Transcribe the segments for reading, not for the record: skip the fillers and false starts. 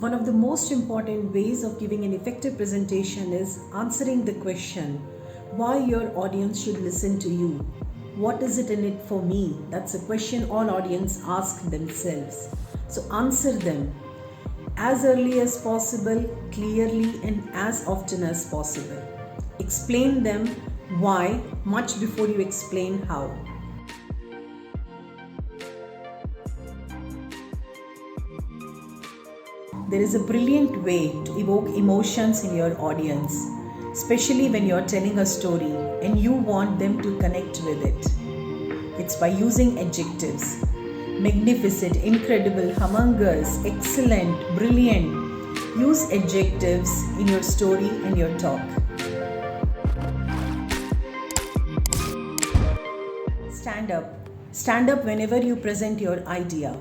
One of the most important ways of giving an effective presentation is answering the question why your audience should listen to you. What is it in it for me? That's a question all audience ask themselves. So answer them as early as possible, clearly, and as often as possible. Explain them why much before you explain how. There is a brilliant way to evoke emotions in your audience, especially when you're telling a story and you want them to connect with it. It's by using adjectives. Magnificent, incredible, humongous, excellent, brilliant. Use adjectives in your story and your talk. Stand up. Stand up whenever you present your idea.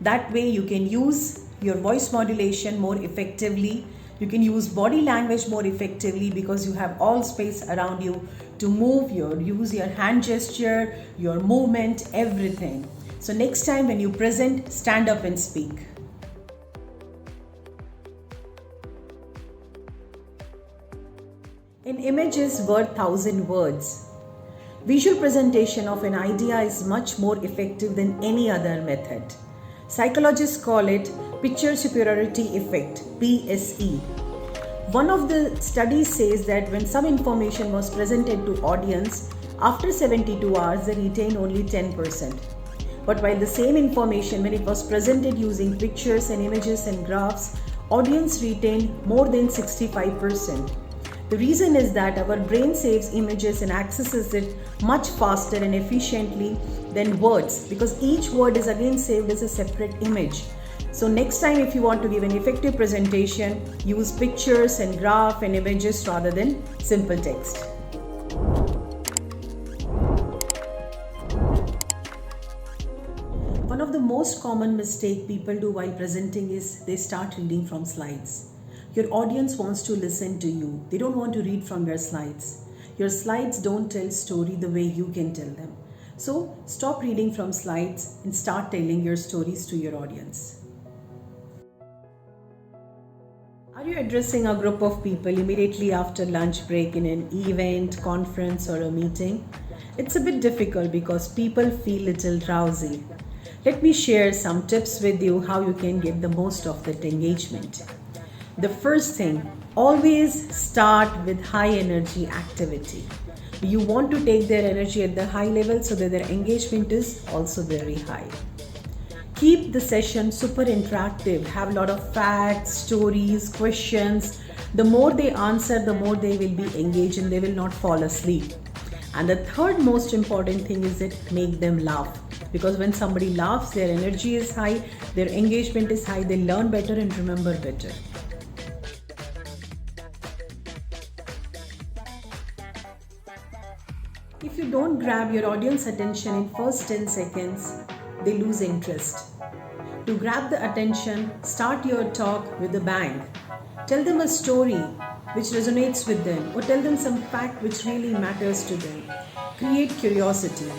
That way you can use your voice modulation more effectively. You can use body language more effectively because you have all space around you to move, use your hand gesture, your movement, everything. So next time when you present, stand up and speak. An image is worth 1,000 words. Visual presentation of an idea is much more effective than any other method. Psychologists call it picture superiority effect, PSE. One of the studies says that when some information was presented to audience, after 72 hours they retain only 10%. But while the same information, when it was presented using pictures and images and graphs, audience retained more than 65%. The reason is that our brain saves images and accesses it much faster and efficiently than words, because each word is again saved as a separate image. So next time if you want to give an effective presentation, use pictures and graph and images rather than simple text. One of the most common mistake people do while presenting is they start reading from slides. Your audience wants to listen to you. They don't want to read from your slides. Your slides don't tell story the way you can tell them. So stop reading from slides and start telling your stories to your audience. Are you addressing a group of people immediately after lunch break in an event, conference, or a meeting? It's a bit difficult because people feel a little drowsy. Let me share some tips with you how you can get the most of that engagement. The first thing, always start with high energy activity. You want to take their energy at the high level so that their engagement is also very high. Keep the session super interactive. Have a lot of facts, stories, questions. The more they answer, the more they will be engaged and they will not fall asleep. And the third most important thing is that make them laugh. Because when somebody laughs, their energy is high, their engagement is high, they learn better and remember better. If you don't grab your audience attention in first 10 seconds, they lose interest. To grab the attention, start your talk with a bang. Tell them a story which resonates with them, or tell them some fact which really matters to them. Create curiosity.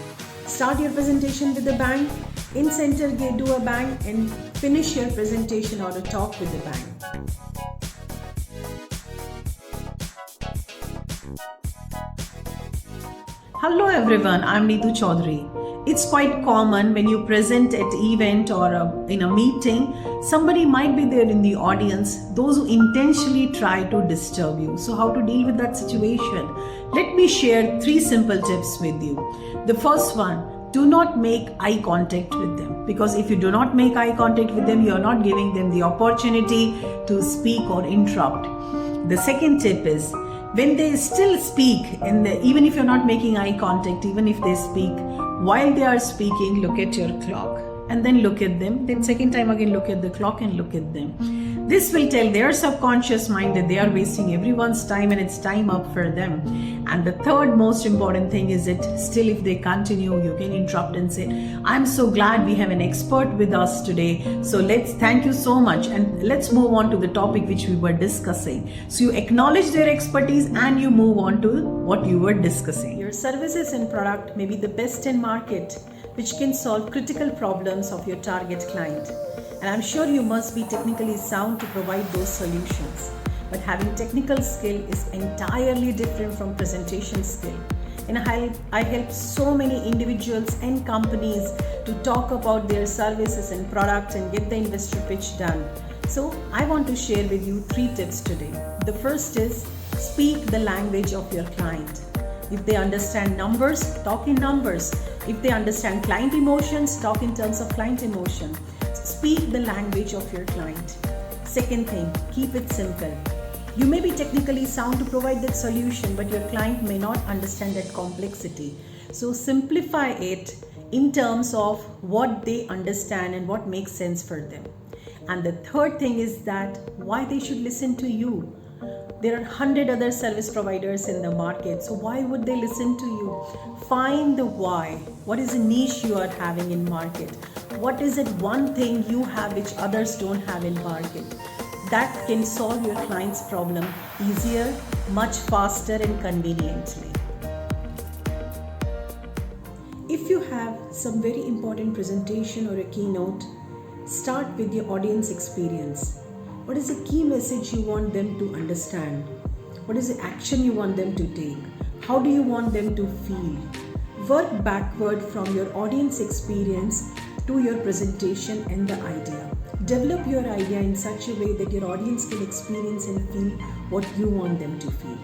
Start your presentation with a bang, in center do a bang, and finish your presentation or a talk with a bang. Hello everyone, I'm Neetu Choudhary. It's quite common when you present at event or in a meeting, somebody might be there in the audience, those who intentionally try to disturb you. So how to deal with that situation? Let me share 3 simple tips with you. The first one, do not make eye contact with them, because if you do not make eye contact with them, you are not giving them the opportunity to speak or interrupt. The second tip is, when they still speak, even if you're not making eye contact, even if they speak, while they are speaking, look at your clock and then look at them. Then second time again, look at the clock and look at them. This will tell their subconscious mind that they are wasting everyone's time and it's time up for them. And the third most important thing is that still if they continue, you can interrupt and say, I'm so glad we have an expert with us today. So thank you so much. And let's move on to the topic which we were discussing. So you acknowledge their expertise and you move on to what you were discussing. Your services and product may be the best in market, which can solve critical problems of your target client. And I'm sure you must be technically sound to provide those solutions. But having technical skill is entirely different from presentation skill. And I help so many individuals and companies to talk about their services and products and get the investor pitch done. So I want to share with you 3 tips today. The first is speak the language of your client. If they understand numbers, talk in numbers. If they understand client emotions, talk in terms of client emotion. Speak the language of your client. Second thing, keep it simple. You may be technically sound to provide that solution, but your client may not understand that complexity. So simplify it in terms of what they understand and what makes sense for them. And the third thing is that why they should listen to you. There are 100 other service providers in the market, so why would they listen to you? Find the why. What is the niche you are having in market? What is it one thing you have which others don't have in market? That can solve your client's problem easier, much faster and conveniently. If you have some very important presentation or a keynote, start with your audience experience. What is the key message you want them to understand? What is the action you want them to take? How do you want them to feel? Work backward from your audience experience to your presentation and the idea. Develop your idea in such a way that your audience can experience and feel what you want them to feel.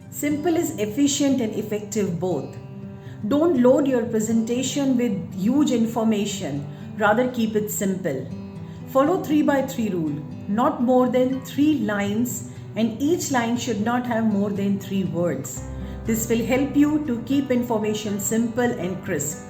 Simple is efficient and effective both. Don't load your presentation with huge information, rather keep it simple. Follow 3x3 rule, not more than 3 lines, and each line should not have more than 3 words. This will help you to keep information simple and crisp.